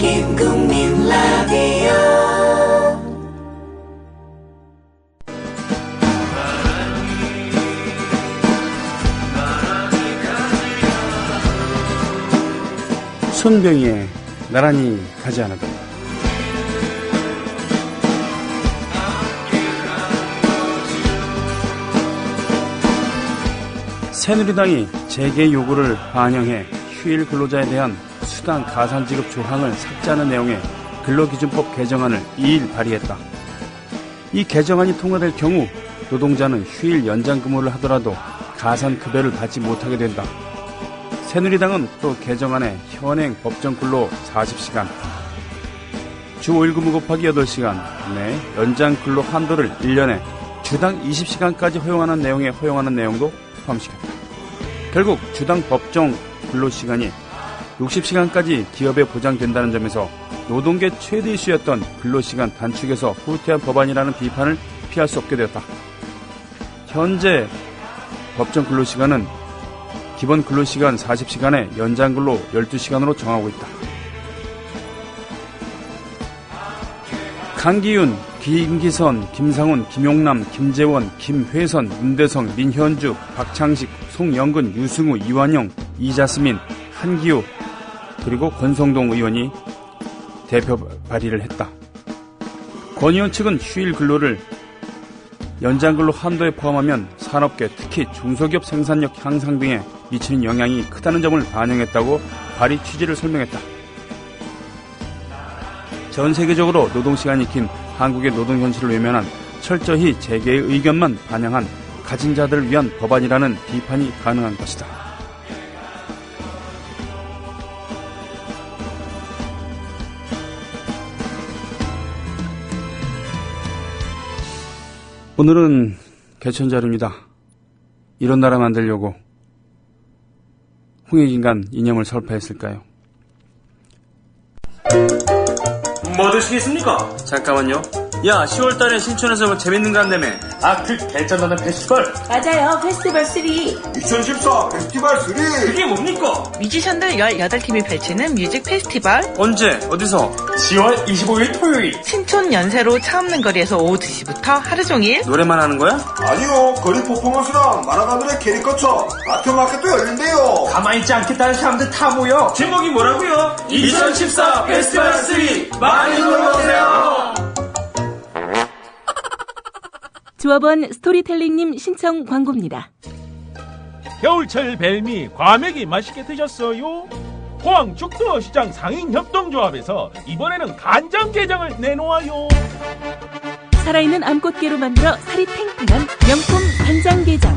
국민 라디오. 손병희의 나란히 가지 않아도. 새누리당이 재개 요구를 반영해 휴일 근로자에 대한 수당 가산 지급 조항을 삭제하는 내용의 근로기준법 개정안을 2일 발의했다. 이 개정안이 통과될 경우 노동자는 휴일 연장 근무를 하더라도 가산 급여를 받지 못하게 된다. 새누리당은 또 개정안에 현행 법정 근로 40시간, 주 5일 근무 곱하기 8시간 내 연장 근로 한도를 1년에 주당 20시간까지 허용하는 내용도 포함시켰다. 결국 주당 법정 근로시간이 60시간까지 기업에 보장된다는 점에서 노동계 최대 이슈였던 근로시간 단축에서 후퇴한 법안이라는 비판을 피할 수 없게 되었다. 현재 법정 근로시간은 기본 근로시간 40시간에 연장근로 12시간으로 정하고 있다. 강기윤, 김기선, 김상훈, 김용남, 김재원, 김회선, 문대성, 민현주, 박창식, 송영근, 유승우, 이완영, 이자스민, 한기호 그리고 권성동 의원이 대표 발의를 했다. 권 의원 측은 휴일 근로를 연장근로 한도에 포함하면 산업계 특히 중소기업 생산력 향상 등에 미치는 영향이 크다는 점을 반영했다고 발의 취지를 설명했다. 전 세계적으로 노동시간이 긴 한국의 노동 현실을 외면한 철저히 재계의 의견만 반영한 가진 자들을 위한 법안이라는 비판이 가능한 것이다. 오늘은 개천절입니다. 이런 나라 만들려고 홍익인간 이념을 설파했을까요? 뭐 드시겠습니까? 잠깐만요. 야, 10월달에 신촌에서 뭐 재밌는 거 한다며. 그 대전하는 페스티벌. 맞아요. 페스티벌 3. 2014 페스티벌 3. 그게 뭡니까? 뮤지션들 18팀이 펼치는 뮤직 페스티벌. 언제? 어디서? 10월 25일 토요일. 신촌 연세로 차 없는 거리에서 오후 2시부터 하루 종일. 노래만 하는 거야? 아니요, 거리 퍼포먼스랑 만화가들의 캐리커처, 아트마켓도 열린대요. 가만히 있지 않겠다는 사람들 다 모여. 제목이 뭐라고요? 2014 페스티벌 3. 많이 놀러오세요. 조합원 스토리텔링님 신청 광고입니다. 겨울철 벨미 과메기 맛있게 드셨어요? 포항 죽도시장 상인협동조합에서 이번에는 간장게장을 내놓아요. 살아있는 암꽃게로 만들어 살이 탱탱한 명품 간장게장.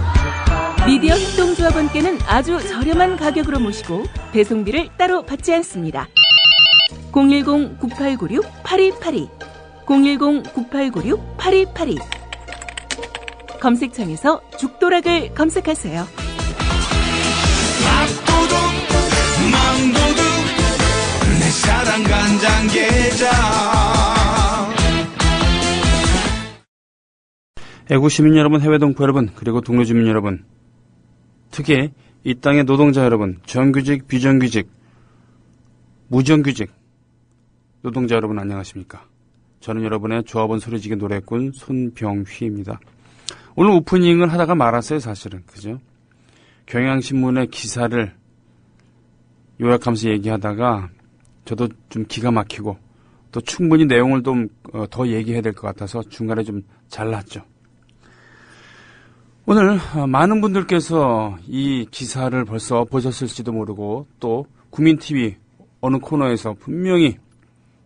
미디어 협동조합원께는 아주 저렴한 가격으로 모시고 배송비를 따로 받지 않습니다. 010-9896-8282 010-9896-8282 검색창에서 죽도락을 검색하세요. 밥도둑 망도둑 내 사랑 간장게장. 애국시민 여러분, 해외동포 여러분, 그리고 동료주민 여러분, 특히 이 땅의 노동자 여러분, 정규직, 비정규직, 무정규직 노동자 여러분 안녕하십니까? 저는 여러분의 조합원 소리지기 노래꾼 손병휘입니다. 오늘 오프닝을 하다가 말았어요, 사실은. 그죠? 경향신문의 기사를 요약하면서 얘기하다가 저도 좀 기가 막히고 또 충분히 내용을 좀 더 얘기해야 될 것 같아서 중간에 좀 잘랐죠. 오늘 많은 분들께서 이 기사를 벌써 보셨을지도 모르고 또 국민TV 어느 코너에서 분명히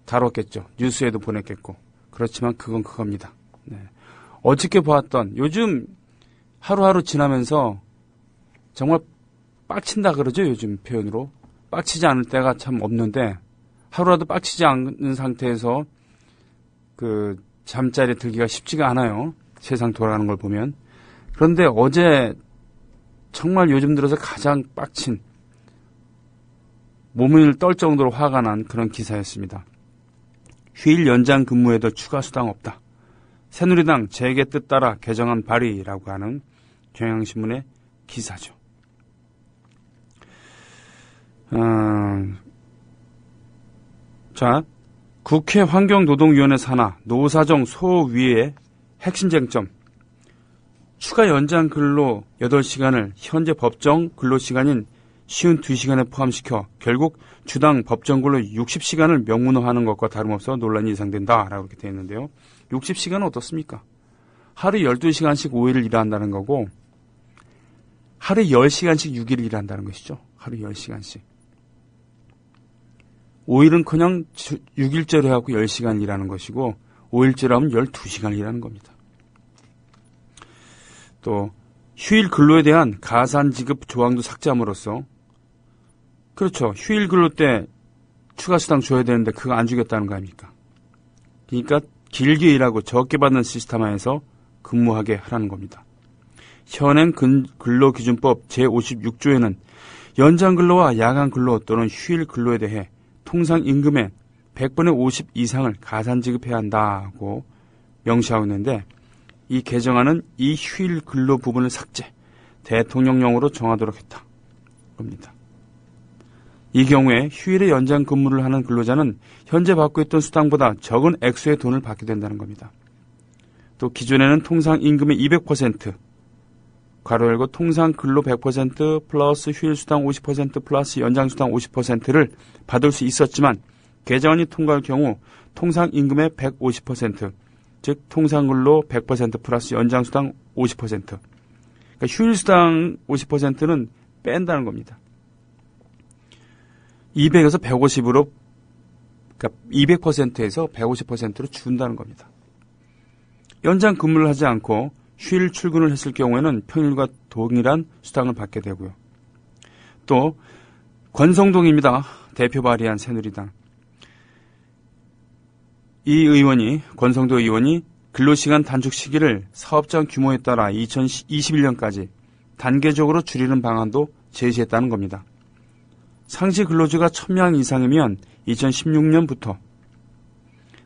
다뤘겠죠. 뉴스에도 보냈겠고. 그렇지만 그건 그겁니다. 네. 어저께 보았던 요즘 하루하루 지나면서 정말 빡친다 그러죠. 요즘 표현으로. 빡치지 않을 때가 참 없는데 하루라도 빡치지 않는 상태에서 그 잠자리에 들기가 쉽지가 않아요. 세상 돌아가는 걸 보면. 그런데 어제 정말 요즘 들어서 가장 빡친 몸을 떨 정도로 화가 난 그런 기사였습니다. 휴일 연장 근무에도 추가 수당 없다. 새누리당 재개 뜻 따라 개정안 발의라고 하는 경향신문의 기사죠. 자, 국회 환경노동위원회 산하 노사정 소위의 핵심 쟁점. 추가 연장 근로 8시간을 현재 법정 근로시간인 52시간에 포함시켜 결국 주당 법정 근로 60시간을 명문화하는 것과 다름없어 논란이 예상된다라고 이렇게 되어 있는데요. 60시간은 어떻습니까? 하루 12시간씩 5일을 일한다는 거고 하루 10시간씩 6일을 일한다는 것이죠. 하루 10시간씩. 5일은커녕 6일째로 해갖고 10시간 일하는 것이고 5일째로 하면 12시간 일하는 겁니다. 또 휴일 근로에 대한 가산 지급 조항도 삭제함으로써 그렇죠. 휴일 근로 때 추가 수당 줘야 되는데 그거 안 주겠다는 거 아닙니까? 그러니까 길게 일하고 적게 받는 시스템 하에서 근무하게 하라는 겁니다. 현행 근로기준법 제56조에는 연장 근로와 야간 근로 또는 휴일 근로에 대해 통상 임금의 100분의 50 이상을 가산 지급해야 한다고 명시하고 있는데 이 개정안은 이 휴일 근로 부분을 삭제, 대통령령으로 정하도록 했다. 겁니다. 이 경우에 휴일에 연장 근무를 하는 근로자는 현재 받고 있던 수당보다 적은 액수의 돈을 받게 된다는 겁니다. 또 기존에는 통상 임금의 200%, 괄호 열고 통상 근로 100% 플러스 휴일 수당 50% 플러스 연장 수당 50%를 받을 수 있었지만 개정안이 통과할 경우 통상 임금의 150%, 즉 통상 근로 100% 플러스 연장 수당 50%. 그러니까 휴일 수당 50%는 뺀다는 겁니다. 200에서 150으로 그러니까 200%에서 150%로 준다는 겁니다. 연장 근무를 하지 않고 휴일 출근을 했을 경우에는 평일과 동일한 수당을 받게 되고요. 또 권성동입니다. 대표 발의한 새누리당. 이 의원이 권성도 의원이 근로시간 단축 시기를 사업장 규모에 따라 2021년까지 단계적으로 줄이는 방안도 제시했다는 겁니다. 상시 근로주가 1000명 이상이면 2016년부터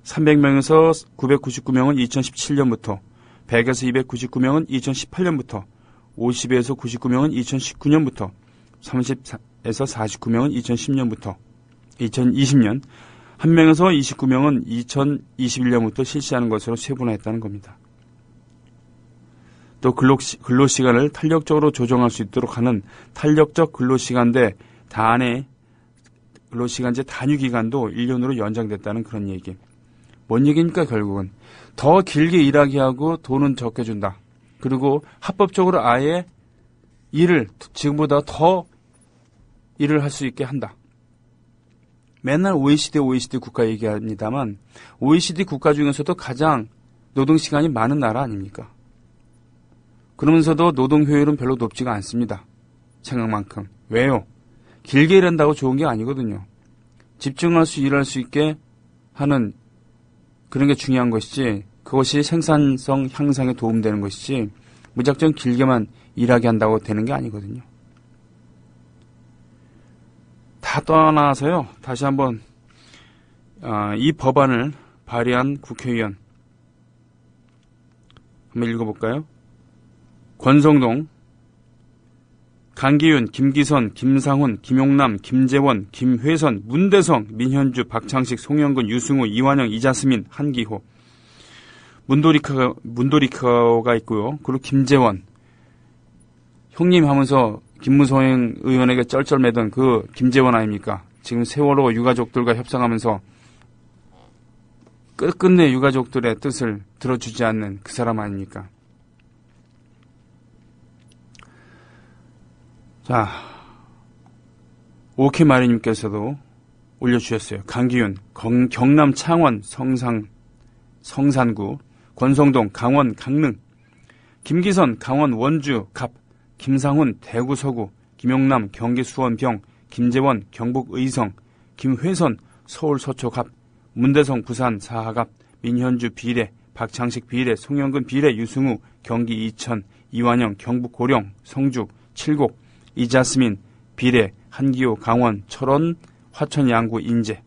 300명에서 999명은 2017년부터 100에서 299명은 2018년부터 50에서 99명은 2019년부터 30에서 49명은 2010년부터 2020년 1명에서 29명은 2021년부터 실시하는 것으로 세분화했다는 겁니다. 또 근로시간을 탄력적으로 조정할 수 있도록 하는 탄력적 근로시간제 근로시간제 단위기간도 1년으로 연장됐다는 그런 얘기. 뭔 얘기입니까 결국은? 더 길게 일하게 하고 돈은 적게 준다. 그리고 합법적으로 아예 일을 지금보다 더 일을 할 수 있게 한다. 맨날 OECD 국가 얘기합니다만 OECD 국가 중에서도 가장 노동시간이 많은 나라 아닙니까? 그러면서도 노동 효율은 별로 높지가 않습니다. 생각만큼. 왜요? 길게 일한다고 좋은 게 아니거든요. 집중할 수 일할 수 있게 하는 그런 게 중요한 것이지 그것이 생산성 향상에 도움되는 것이지 무작정 길게만 일하게 한다고 되는 게 아니거든요. 다 떠나서요. 다시 한번 이 법안을 발의한 국회의원 한번 읽어볼까요? 권성동, 강기윤, 김기선, 김상훈, 김용남, 김재원, 김회선, 문대성, 민현주, 박창식, 송영근, 유승우, 이완영, 이자스민, 한기호, 문도리카가 있고요. 그리고 김재원, 형님 하면서 김무성 의원에게 쩔쩔매던 그 김재원 아닙니까? 지금 세월호 유가족들과 협상하면서 끝끝내 유가족들의 뜻을 들어주지 않는 그 사람 아닙니까? 자, 오케마리님께서도 올려주셨어요. 강기윤, 경남 창원 성산구, 권성동, 강원 강릉, 김기선, 강원 원주 갑, 김상훈, 대구 서구, 김용남, 경기 수원병, 김재원, 경북 의성, 김회선, 서울 서초 갑, 문대성, 부산 사하갑, 민현주 비례, 박창식 비례, 송영근 비례, 유승우, 경기 이천, 이완영, 경북 고령, 성주, 칠곡, 이자스민, 비례, 한기호, 강원, 철원, 화천, 양구, 인제.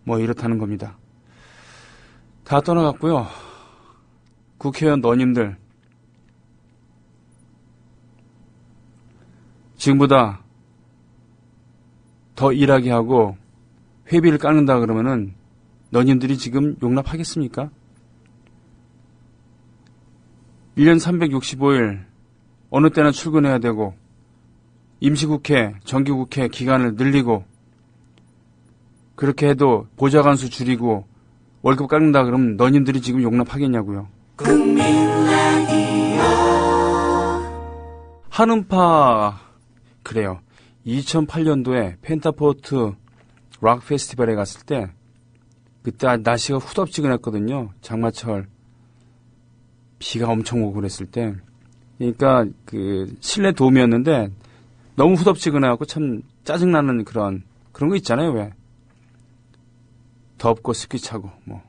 뭐 이렇다는 겁니다. 다 떠나갔고요. 국회의원 너님들 지금보다 더 일하게 하고 회비를 깎는다 그러면은 너님들이 지금 용납하겠습니까? 1년 365일 어느 때나 출근해야 되고 임시국회, 정기국회 기간을 늘리고 그렇게 해도 보좌관수 줄이고 월급 깎는다 그러면 너님들이 지금 용납하겠냐고요. 한음파 그래요. 2008년도에 펜타포트 락 페스티벌에 갔을 때 그때 날씨가 후덥지근했거든요. 장마철 비가 엄청 오고 그랬을 때 그러니까 그 실내 도움이었는데 너무 후덥지근해갖고 참 짜증나는 그런 거 있잖아요. 왜 덥고 습기 차고 뭐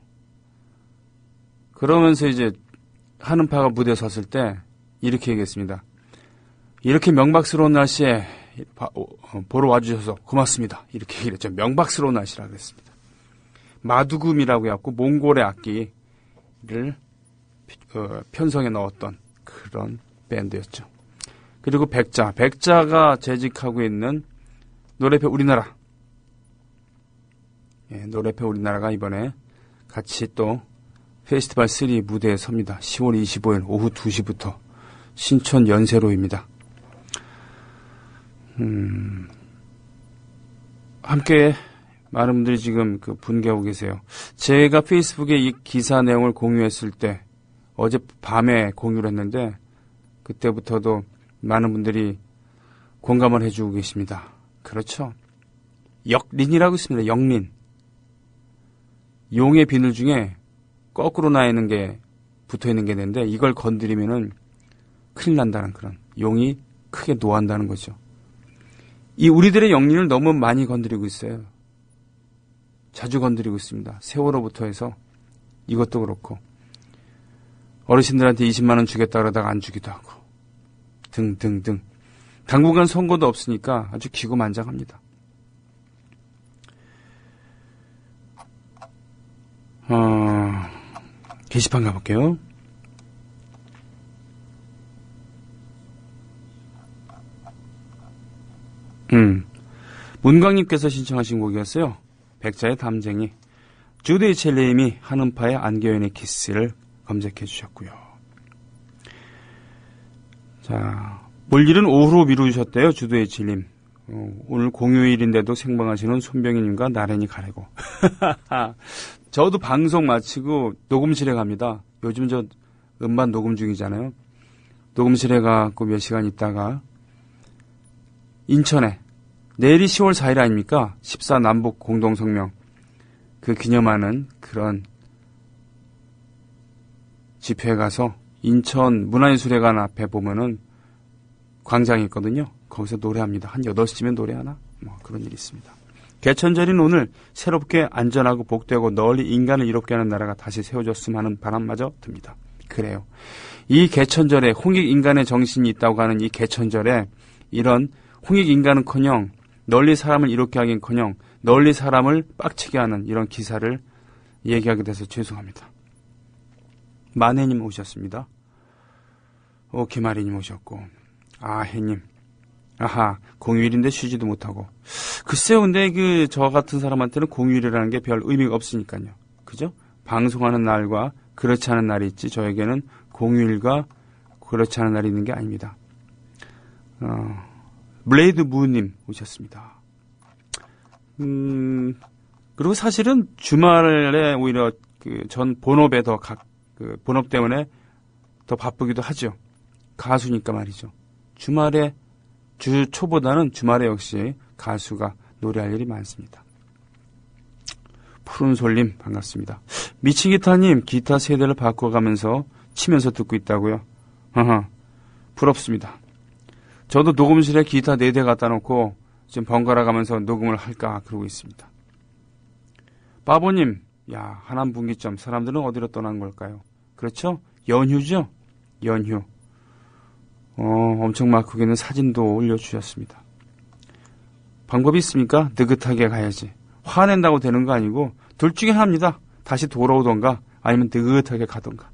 그러면서 이제 한음파가 무대에 섰을 때 이렇게 얘기했습니다. 이렇게 명박스러운 날씨에 보러 와주셔서 고맙습니다. 이렇게 얘기를 했죠. 명박스러운 날씨라 그랬습니다. 마두금이라고 해갖고 몽골의 악기를 편성해 넣었던 그런 밴드였죠. 그리고 백자가 재직하고 있는 노래패 우리나라. 예, 노래패 우리나라가 이번에 같이 또 페스티벌 3 무대에 섭니다. 10월 25일 오후 2시부터 신촌 연세로입니다. 함께 많은 분들이 지금 그 분개하고 계세요. 제가 페이스북에 이 기사 내용을 공유했을 때 어제 밤에 공유를 했는데 그때부터도 많은 분들이 공감을 해주고 계십니다. 그렇죠. 역린이라고 있습니다. 역린. 용의 비늘 중에 거꾸로 나 있는 게 붙어있는 게 있는데 이걸 건드리면은 큰일 난다는 그런 용이 크게 노한다는 거죠. 이 우리들의 역린을 너무 많이 건드리고 있어요. 자주 건드리고 있습니다. 세월호부터 해서 이것도 그렇고 어르신들한테 20만 원 주겠다 그러다가 안 주기도 하고 등등등. 당분간 선거도 없으니까 아주 기고만장합니다. 게시판 가볼게요. 문광님께서 신청하신 곡이었어요. 백자의 담쟁이. 주데이 첼레임이 한음파의 안겨연의 키스를 검색해 주셨고요. 자, 볼일은 오후로 미루셨대요. 주데이 첼레임. 오늘 공휴일인데도 생방하시는 손병희님과 나란히 가래고. 저도 방송 마치고 녹음실에 갑니다. 요즘 저 음반 녹음 중이잖아요. 녹음실에 가고 몇 시간 있다가 인천에 내일이 10월 4일 아닙니까? 14 남북 공동성명 그 기념하는 그런 집회에 가서 인천 문화예술회관 앞에 보면은 광장이 있거든요. 거기서 노래합니다. 한 8시쯤에 노래하나? 뭐 그런 일이 있습니다. 개천절인 오늘 새롭게 안전하고 복되고 널리 인간을 이롭게 하는 나라가 다시 세워졌으면 하는 바람마저 듭니다. 그래요. 이 개천절에 홍익인간의 정신이 있다고 하는 이 개천절에 이런 홍익인간은커녕 널리 사람을 이롭게 하긴커녕 널리 사람을 빡치게 하는 이런 기사를 얘기하게 돼서 죄송합니다. 만혜님 오셨습니다. 김아리님 오셨고 아혜님 아하 공휴일인데 쉬지도 못하고 글쎄요. 근데 저 같은 사람한테는 공휴일이라는 게 별 의미가 없으니까요. 그죠? 방송하는 날과 그렇지 않은 날이 있지 저에게는 공휴일과 그렇지 않은 날이 있는 게 아닙니다. 블레이드 무님 오셨습니다. 그리고 사실은 주말에 오히려 전 본업에 본업 때문에 더 바쁘기도 하죠. 가수니까 말이죠. 주말에 주 초보다는 주말에 역시 가수가 노래할 일이 많습니다. 푸른솔님 반갑습니다. 미친 기타님 기타 세대를 바꿔가면서 치면서 듣고 있다고요? 부럽습니다. 저도 녹음실에 기타 4대 갖다 놓고 지금 번갈아 가면서 녹음을 할까 그러고 있습니다. 바보님, 야 하남 분기점 사람들은 어디로 떠난 걸까요? 그렇죠? 연휴죠? 연휴. 엄청 막 거기는 사진도 올려주셨습니다. 방법이 있습니까? 느긋하게 가야지. 화낸다고 되는 거 아니고 둘 중에 하나입니다. 다시 돌아오던가 아니면 느긋하게 가던가.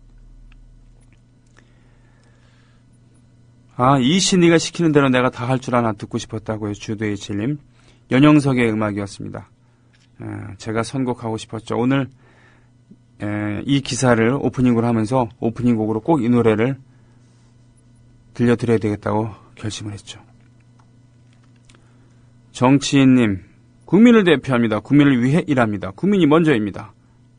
이신이가 시키는 대로 내가 다 할 줄 아나 듣고 싶었다고요. 주도의 칠님. 연영석의 음악이었습니다. 제가 선곡하고 싶었죠. 오늘 이 기사를 오프닝으로 하면서 오프닝 곡으로 꼭 이 노래를 들려드려야 되겠다고 결심을 했죠. 정치인님, 국민을 대표합니다. 국민을 위해 일합니다. 국민이 먼저입니다.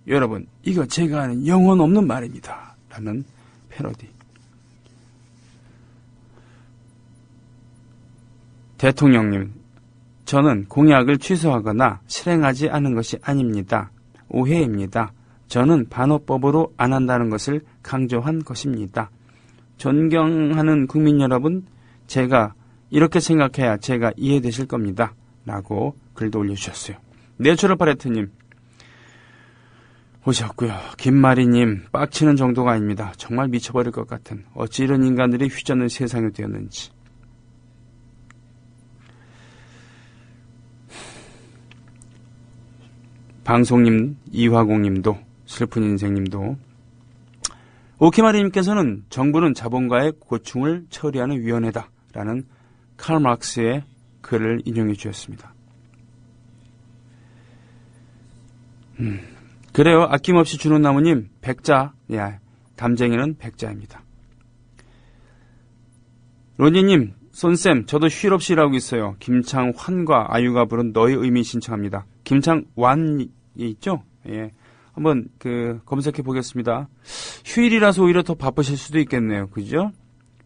여러분, 이거 제가 하는 영혼 없는 말입니다. 라는 패러디. 대통령님, 저는 공약을 취소하거나 실행하지 않은 것이 아닙니다. 오해입니다. 저는 반어법으로 안 한다는 것을 강조한 것입니다. 존경하는 국민 여러분, 제가 이렇게 생각해야 제가 이해되실 겁니다. 라고 글도 올려주셨어요. 내추럴 파레트님 오셨고요. 김마리님, 빡치는 정도가 아닙니다. 정말 미쳐버릴 것 같은 어찌 이런 인간들이 휘젓는 세상이 되었는지. 방송님, 이화공님도, 슬픈 인생님도, 오키마리님께서는 정부는 자본가의 고충을 처리하는 위원회다 라는 칼 마르크스의 글을 인용해 주셨습니다. 그래요. 아낌없이 주는 나무님, 백자, 담쟁이는 백자입니다. 로니님, 손쌤, 저도 쉴 없이 일하고 있어요. 김창환과 아유가 부른 너의 의미 신청합니다. 김창완이 있죠? 예. 한번 검색해 보겠습니다. 휴일이라서 오히려 더 바쁘실 수도 있겠네요. 그죠?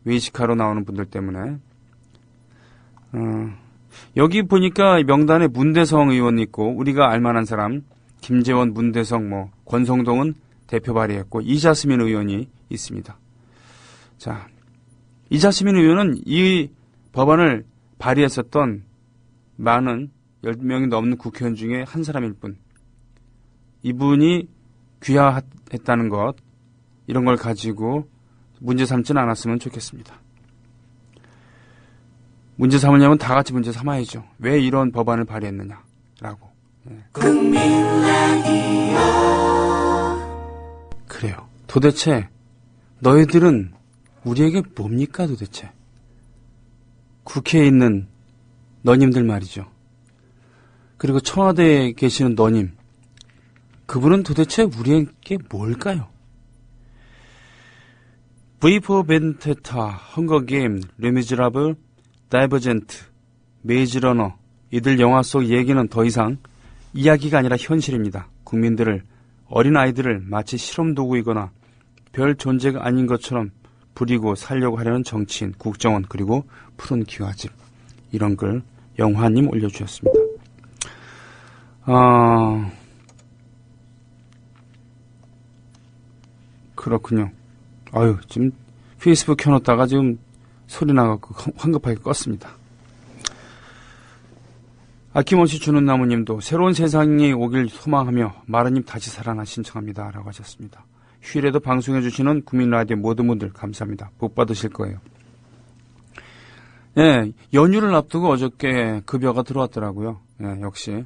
외식하러 나오는 분들 때문에. 여기 보니까 명단에 문대성 의원 있고, 우리가 알만한 사람, 김재원, 문대성, 권성동은 대표 발의했고, 이자스민 의원이 있습니다. 자, 이자스민 의원은 이 법안을 발의했었던 많은 10명이 넘는 국회의원 중에 한 사람일 뿐. 이분이 귀화했다는 것, 이런 걸 가지고 문제 삼지는 않았으면 좋겠습니다. 문제 삼으려면 다 같이 문제 삼아야죠. 왜 이런 법안을 발의했느냐라고. 그래요. 도대체 너희들은 우리에게 뭡니까 도대체? 국회에 있는 너님들 말이죠. 그리고 청와대에 계시는 너님. 그분은 도대체 우리에게 뭘까요? V for Vendetta, 헝거 게임, 레미즈라블, 다이버젠트, 메이즈 러너, 이들 영화 속 얘기는 더 이상 이야기가 아니라 현실입니다. 국민들을, 어린아이들을 마치 실험 도구이거나 별 존재가 아닌 것처럼 부리고 살려고 하려는 정치인, 국정원, 그리고 푸른 기와집. 이런 글 영화님 올려주셨습니다. 그렇군요. 아유, 지금 페이스북 켜놓다가 지금 소리 나갖고 황급하게 껐습니다. 아낌없이 주는 나무님도 새로운 세상이 오길 소망하며 마르님 다시 살아나 신청합니다. 라고 하셨습니다. 휴일에도 방송해주시는 국민라디오 모든 분들 감사합니다. 복 받으실 거예요. 예, 연휴를 앞두고 어저께 급여가 들어왔더라고요. 예, 역시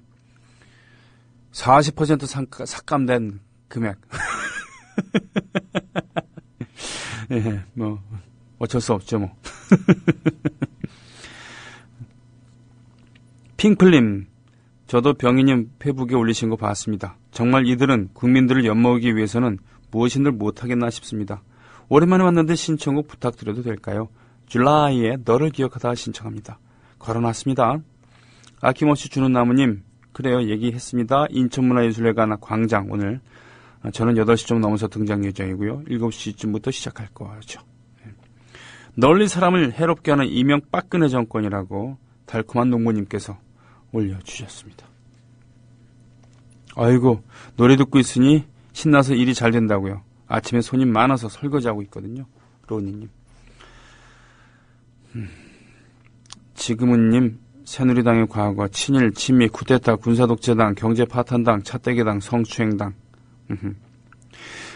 40% 삭감된 금액. 예, 어쩔 수 없죠, 핑플님, 저도 병인님 페북에 올리신 거 봤습니다. 정말 이들은 국민들을 엿먹이기 위해서는 무엇인들 못하겠나 싶습니다. 오랜만에 왔는데 신청곡 부탁드려도 될까요? 줄라이의 너를 기억하다 신청합니다. 걸어놨습니다. 아낌없이 주는 나무님, 그래요, 얘기했습니다. 인천문화예술회관 광장 오늘 저는 8시 좀 넘어서 등장 예정이고요. 7시쯤부터 시작할 거죠. 널리 사람을 해롭게 하는 이명 빡근혜 정권이라고 달콤한 농부님께서 올려주셨습니다. 아이고, 노래 듣고 있으니 신나서 일이 잘 된다고요. 아침에 손님 많아서 설거지하고 있거든요. 로니님. 지금은님, 새누리당의 과거, 친일, 친미, 쿠데타, 군사독재당, 경제파탄당, 차떼개당, 성추행당.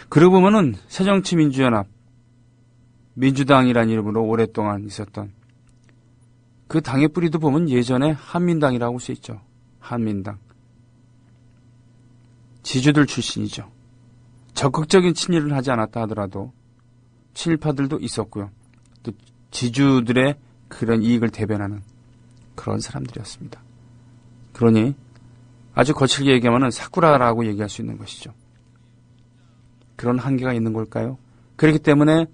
그러고 보면은 새정치민주연합, 민주당이라는 이름으로 오랫동안 있었던 그 당의 뿌리도 보면 예전에 한민당이라고 할 수 있죠. 한민당. 지주들 출신이죠. 적극적인 친일을 하지 않았다 하더라도 친일파들도 있었고요. 또 지주들의 그런 이익을 대변하는 그런 사람들이었습니다. 그러니 아주 거칠게 얘기하면 사쿠라라고 얘기할 수 있는 것이죠. 그런 한계가 있는 걸까요? 그렇기 때문에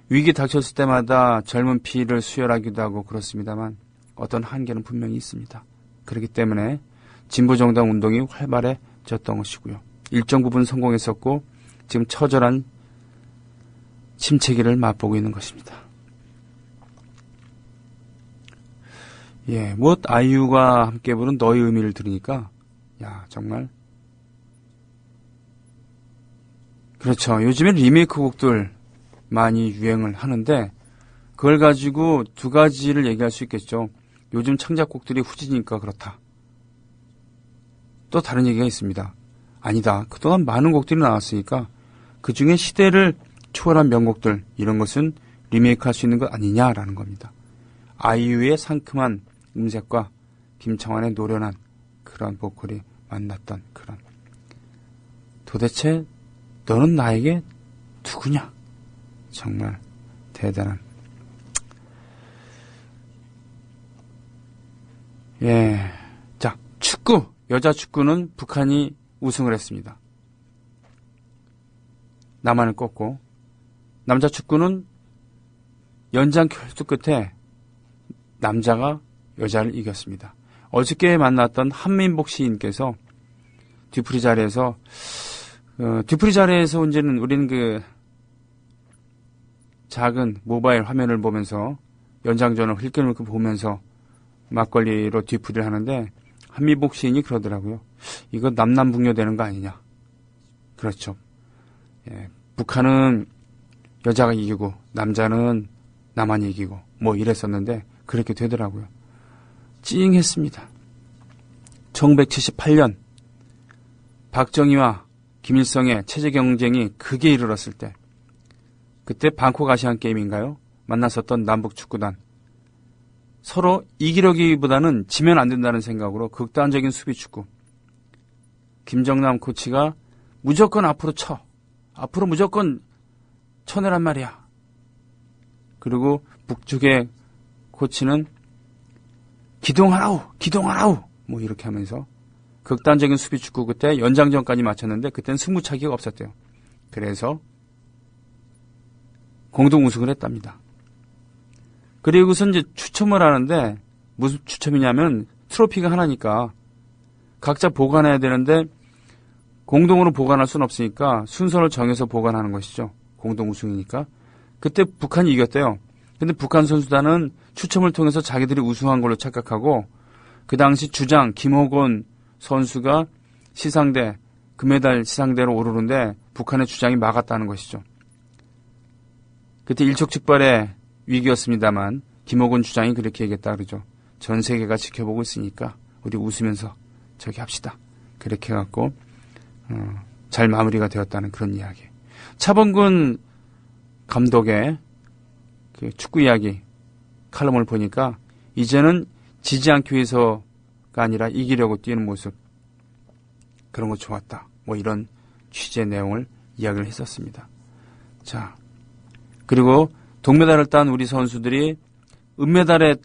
위기 닥쳤을 때마다 젊은 피를 수혈하기도 하고 그렇습니다만 어떤 한계는 분명히 있습니다. 그렇기 때문에 진보정당 운동이 활발해졌던 것이고요. 일정 부분 성공했었고 지금 처절한 침체기를 맛보고 있는 것입니다. 예, 무엇 아이유가 함께 부른 너의 의미를 들으니까 정말 그렇죠. 요즘에 리메이크 곡들 많이 유행을 하는데 그걸 가지고 두 가지를 얘기할 수 있겠죠. 요즘 창작곡들이 후지니까 그렇다. 또 다른 얘기가 있습니다. 아니다. 그동안 많은 곡들이 나왔으니까 그중에 시대를 초월한 명곡들 이런 것은 리메이크할 수 있는 것 아니냐라는 겁니다. 아이유의 상큼한 음색과 김창완의 노련한 그런 보컬이 만났던 그런 도대체 너는 나에게 누구냐? 정말 대단한 예. 자, 축구 여자 축구는 북한이 우승을 했습니다. 남한을 꺾고 남자 축구는 연장 결투 끝에 남자가 여자를 이겼습니다. 어저께 만났던 한민복 시인께서 뒤풀이 자리에서 이제는 우리는 그 작은 모바일 화면을 보면서 연장전을 흘끔흘끔 보면서 막걸리로 뒤풀이를 하는데 한민복 시인이 그러더라고요. 이거 남남북녀 되는 거 아니냐. 그렇죠. 예, 북한은 여자가 이기고 남자는 남한이 이기고 뭐 이랬었는데 그렇게 되더라고요. 찡했습니다. 1978년 박정희와 김일성의 체제 경쟁이 극에 이르렀을 때 그때 방콕 아시안게임인가요? 만났었던 남북축구단 서로 이기려기보다는 지면 안 된다는 생각으로 극단적인 수비축구 김정남 코치가 무조건 앞으로 쳐. 앞으로 무조건 쳐내란 말이야. 그리고 북쪽의 코치는 기동하라우 뭐 이렇게 하면서 극단적인 수비축구 그때 연장전까지 마쳤는데 그때는 승부차기가 없었대요. 그래서 공동 우승을 했답니다. 그리고선 이제 추첨을 하는데 무슨 추첨이냐면 트로피가 하나니까 각자 보관해야 되는데 공동으로 보관할 수는 없으니까 순서를 정해서 보관하는 것이죠. 공동 우승이니까. 그때 북한이 이겼대요. 근데 북한 선수단은 추첨을 통해서 자기들이 우승한 걸로 착각하고 그 당시 주장 김호곤 선수가 시상대 금메달 시상대로 오르는데 북한의 주장이 막았다는 것이죠. 그때 일촉즉발의 위기였습니다만 김호곤 주장이 그렇게 얘기했다 그러죠. 전 세계가 지켜보고 있으니까 우리 웃으면서 저기 합시다. 그렇게 해갖고 잘 마무리가 되었다는 그런 이야기. 차범근 감독의 그 축구 이야기 칼럼을 보니까 이제는 지지 않기 위해서가 아니라 이기려고 뛰는 모습 그런 거 좋았다. 뭐 이런 취지의 내용을 이야기를 했었습니다. 자, 그리고 동메달을 딴 우리 선수들이 은메달을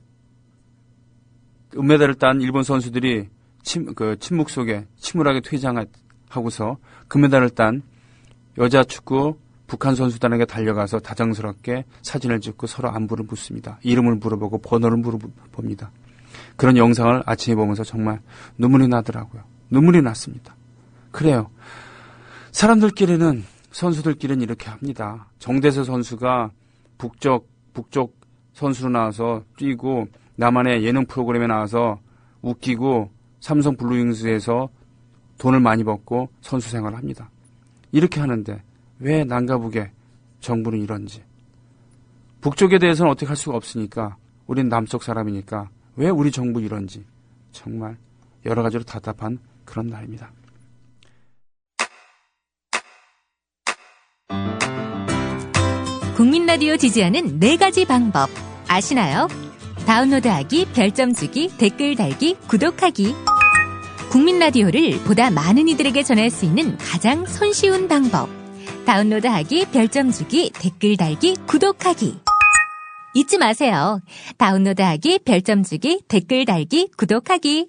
딴 일본 선수들이 침묵 속에 침울하게 퇴장하고서 금메달을 딴 여자 축구 북한 선수단에게 달려가서 다정스럽게 사진을 찍고 서로 안부를 묻습니다. 이름을 물어보고 번호를 물어봅니다. 그런 영상을 아침에 보면서 정말 눈물이 나더라고요. 눈물이 났습니다. 그래요. 사람들끼리는 선수들끼리는 이렇게 합니다. 정대세 선수가 북쪽 선수로 나와서 뛰고 남한의 예능 프로그램에 나와서 웃기고 삼성 블루윙스에서 돈을 많이 벌고 선수 생활을 합니다. 이렇게 하는데 왜 남과 북의 정부는 이런지. 북쪽에 대해서는 어떻게 할 수가 없으니까 우린 남쪽 사람이니까 왜 우리 정부 이런지 정말 여러 가지로 답답한 그런 날입니다. 국민 라디오 지지하는 4가지 방법 아시나요? 다운로드하기, 별점 주기, 댓글 달기, 구독하기. 국민 라디오를 보다 많은 이들에게 전할 수 있는 가장 손쉬운 방법. 다운로드하기, 별점 주기, 댓글 달기, 구독하기. 잊지 마세요. 다운로드하기, 별점 주기, 댓글 달기, 구독하기.